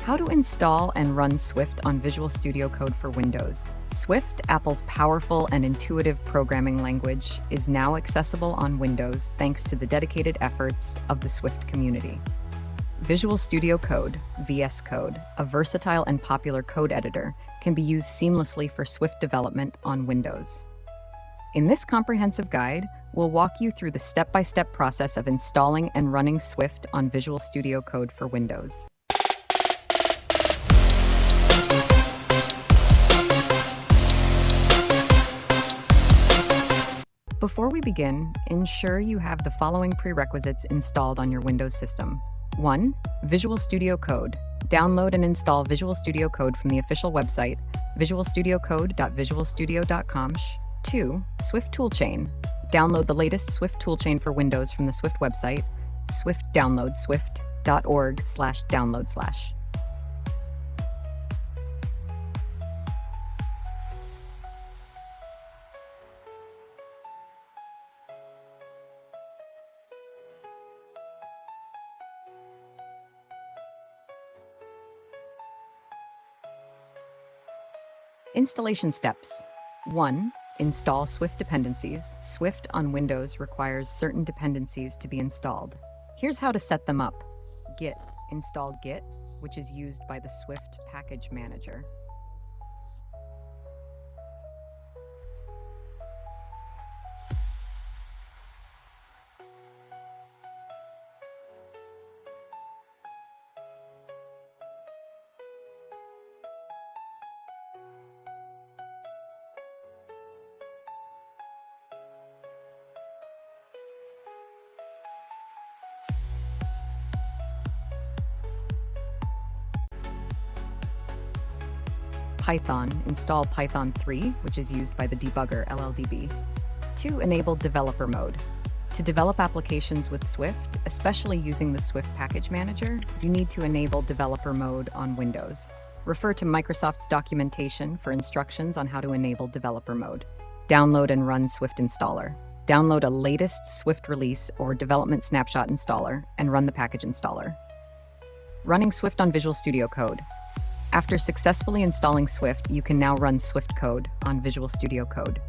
How to install and run Swift on Visual Studio Code for Windows. Swift, Apple's powerful and intuitive programming language, is now accessible on Windows thanks to the dedicated efforts of the Swift community. Visual Studio Code, VSCode, a versatile and popular code editor, can be used seamlessly for Swift development on Windows. In this comprehensive guide, we'll walk you through the step-by-step process of installing and running Swift on Visual Studio Code for Windows. Before we begin, ensure you have the following prerequisites installed on your Windows system. 1. Visual Studio Code. Download and install Visual Studio Code from the official website, visualstudiocode.visualstudio.com. 2. Swift Toolchain. Download the latest Swift toolchain for Windows from the Swift website, swiftdownload.org/download/. Installation steps. 1. Install Swift dependencies. Swift on Windows requires certain dependencies to be installed. Here's how to set them up. Git. Install Git, which is used by the Swift package manager. Python. Install Python 3, which is used by the debugger LLDB. 2. Enable developer mode. To develop applications with Swift, especially using the Swift package manager, you need to enable developer mode on Windows. Refer to Microsoft's documentation for instructions on how to enable developer mode. Download and run Swift installer. Download a latest Swift release or development snapshot installer and run the package installer. Running Swift on Visual Studio Code. After successfully installing Swift, you can now run Swift code on Visual Studio Code.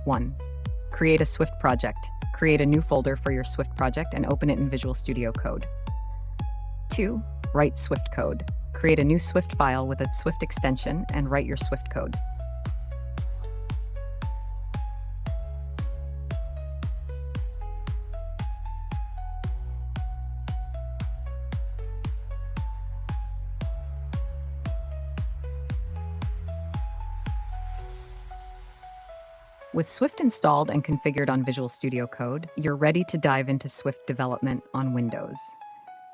1. Create a Swift project. Create a new folder for your Swift project and open it in Visual Studio Code. 2. Write Swift code. Create a new Swift file with its Swift extension and write your Swift code. With Swift installed and configured on Visual Studio Code, you're ready to dive into Swift development on Windows.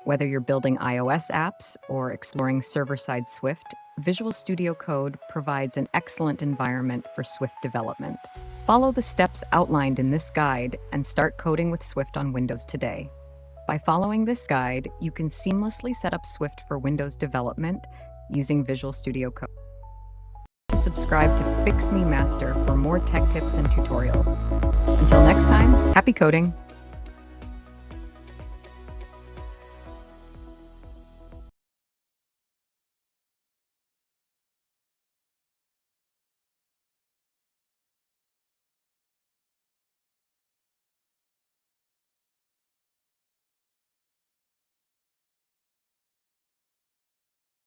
Whether you're building iOS apps or exploring server-side Swift, Visual Studio Code provides an excellent environment for Swift development. Follow the steps outlined in this guide and start coding with Swift on Windows today. By following this guide, you can seamlessly set up Swift for Windows development using Visual Studio Code. Subscribe to Fix Me Master for more tech tips and tutorials. Until next time, happy coding!